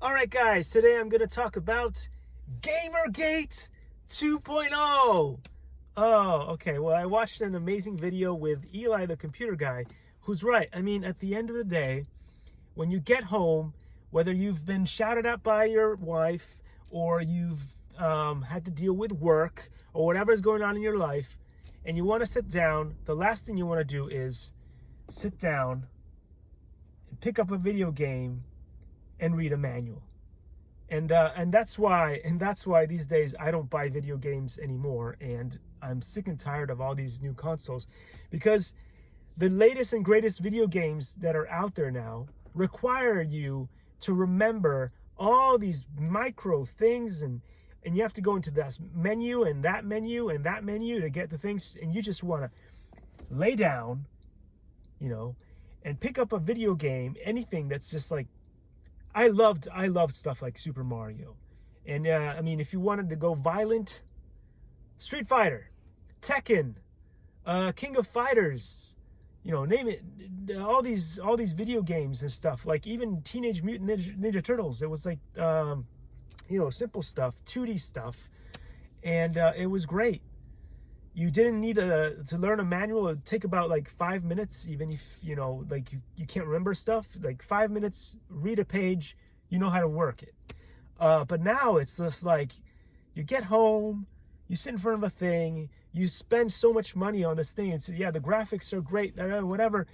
All right, guys, today I'm going to talk about Gamergate 2.0. Oh, okay. Well, I watched an amazing video with Eli, the computer guy, who's right. I mean, at the end of the day, when you get home, whether you've been shouted at by your wife or you've had to deal with work or whatever's going on in your life, and you want to sit down, the last thing you want to do is sit down and pick up a video game and read a manual. And that's why these days I don't buy video games anymore, and I'm sick and tired of all these new consoles, because the latest and greatest video games that are out there now require you to remember all these micro things, and you have to go into this menu and that menu and that menu to get the things, and you just want to lay down, and pick up a video game, anything that's just like, I loved stuff like Super Mario. And I mean, if you wanted to go violent, Street Fighter, Tekken, King of Fighters, name it, all these video games and stuff, like even Teenage Mutant Ninja Turtles. It was like, simple stuff, 2D stuff. And it was great. You didn't need to learn a manual. It would take about like 5 minutes, even if, you can't remember stuff. Like 5 minutes, read a page, you know how to work it. But now it's just like, you get home, you sit in front of a thing, you spend so much money on this thing, and so, yeah, the graphics are great, whatever.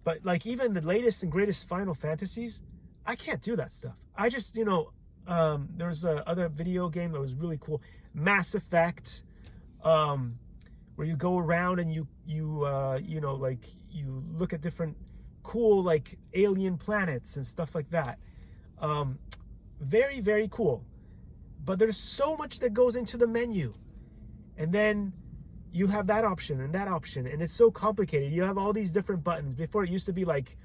But like even the latest and greatest Final Fantasies, I can't do that stuff. I just, there's a other video game that was really cool, Mass Effect, where you go around and you look at different cool like alien planets and stuff like that. Very, very cool. But there's so much that goes into the menu, and then you have that option and that option, and it's so complicated. You have all these different buttons. Before, it used to be like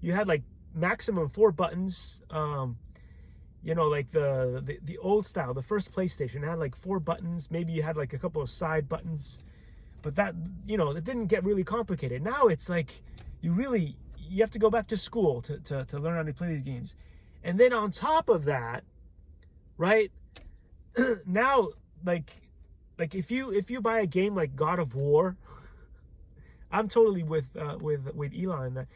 you had like maximum 4 buttons. Like the old style, the first PlayStation had like 4 buttons. Maybe you had like a couple of side buttons. But that, it didn't get really complicated. Now it's like you have to go back to school to learn how to play these games. And then on top of that, right, now, like if you buy a game like God of War, I'm totally with Elon on that.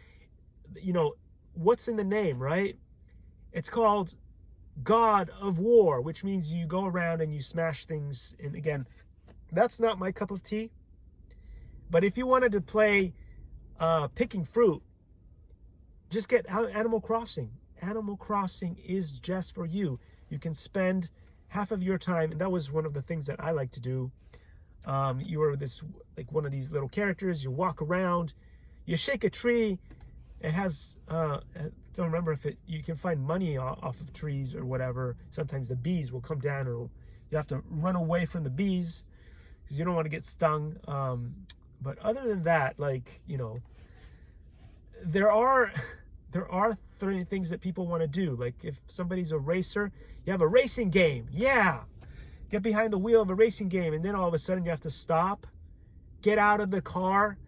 What's in the name, right? It's called God of War, which means you go around and you smash things. And again, that's not my cup of tea. But if you wanted to play picking fruit, just get Animal Crossing. Animal Crossing is just for you. You can spend half of your time, and that was one of the things that I like to do. You are one of these little characters. You walk around, you shake a tree. It has, I don't remember if you can find money off of trees or whatever. Sometimes the bees will come down, or you have to run away from the bees because you don't want to get stung. But other than that, there are things that people want to do. Like if somebody's a racer, you have a racing game. Yeah, get behind the wheel of a racing game, and then all of a sudden you have to stop, get out of the car,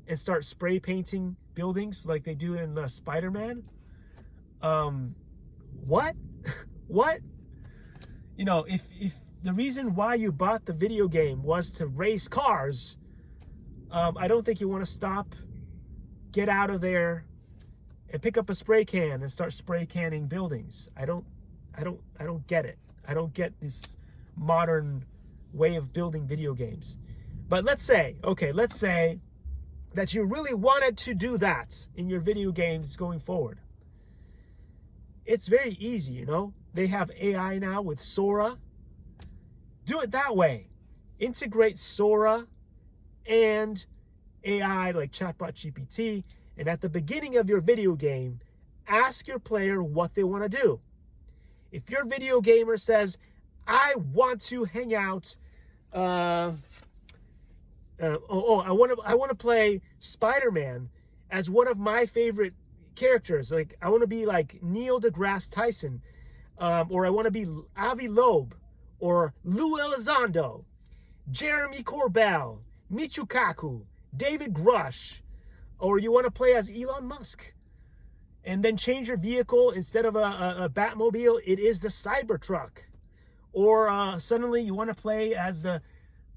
and start spray painting buildings like they do in Spider-Man. What? What? If the reason why you bought the video game was to race cars, I don't think you want to stop, get out of there, and pick up a spray can and start spray canning buildings. I don't get it. I don't get this modern way of building video games. But let's say that you really wanted to do that in your video games going forward. It's very easy, They have AI now with Sora. Do it that way. Integrate Sora and AI like Chatbot GPT, and at the beginning of your video game, ask your player what they want to do. If your video gamer says, I want to hang out, I want to play Spider-Man as one of my favorite characters. Like I want to be like Neil deGrasse Tyson, or I want to be Avi Loeb, or Lou Elizondo, Jeremy Corbell, Michio Kaku, David Grush, or you want to play as Elon Musk. and then change your vehicle. Instead of a Batmobile, it is the Cybertruck. Or suddenly you want to play as the,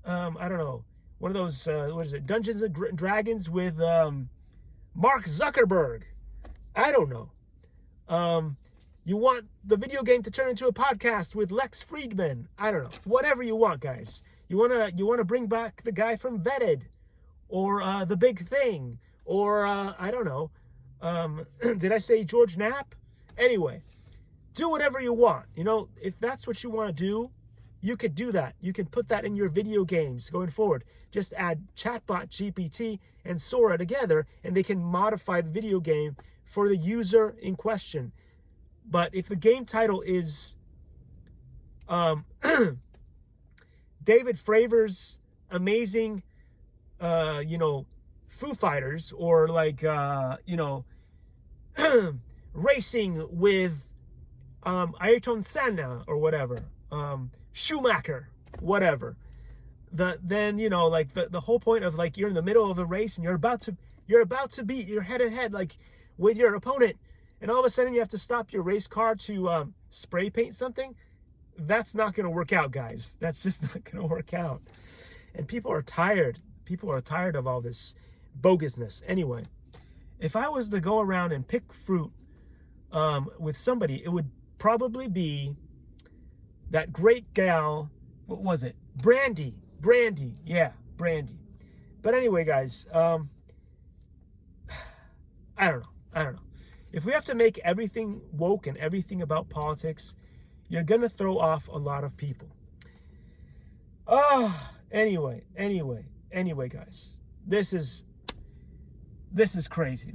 I don't know, one of those, what is it, Dungeons and Dragons with Mark Zuckerberg. I don't know. You want the video game to turn into a podcast with Lex Friedman. I don't know. Whatever you want, guys. You wanna bring back the guy from Vetted, or The Big Thing, or I don't know. Did I say George Knapp? Anyway, do whatever you want. You know, if that's what you want to do, you could do that. You can put that in your video games going forward. Just add Chatbot GPT and Sora together, and they can modify the video game for the user in question. But if the game title is David Fravor's Amazing, you know, Foo Fighters, or like, you know, racing with Ayrton Senna or whatever, Schumacher, whatever, then, you know, like the whole point of, like, you're in the middle of a race and you're about to beat, you're head to head, like, with your opponent, and all of a sudden you have to stop your race car to spray paint something. That's not going to work out, guys. That's just not going to work out. And people are tired. People are tired of all this bogusness. Anyway, if I was to go around and pick fruit with somebody, it would probably be that great gal. What was it? Brandy. Yeah, Brandy. But anyway, guys, I don't know. If we have to make everything woke and everything about politics, you're going to throw off a lot of people. Anyway, guys, this is crazy.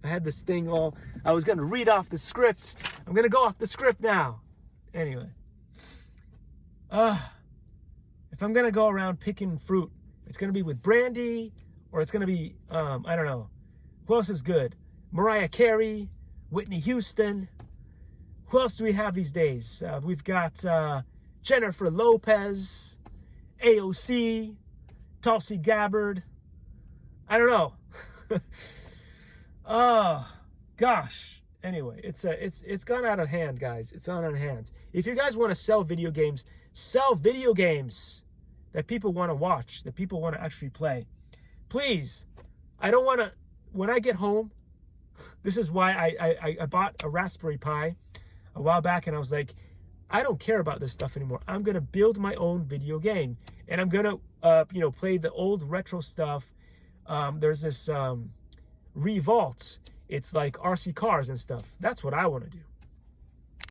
I had this thing I was going to read off the script. I'm going to go off the script now. Anyway, if I'm going to go around picking fruit, it's going to be with Brandy, or it's going to be, I don't know. Who else is good? Mariah Carey, Whitney Houston. Who else do we have these days? We've got Jennifer Lopez, AOC, Tulsi Gabbard. I don't know. Oh, gosh. Anyway, it's gone out of hand, guys. It's gone out of hand. If you guys want to sell video games that people want to watch, that people want to actually play. Please, I don't want to, when I get home, this is why I bought a Raspberry Pi a while back, and I was like, I don't care about this stuff anymore. I'm going to build my own video game, and I'm going to, you know, play the old retro stuff. There's this Revolt. It's like RC cars and stuff. That's what I want to do.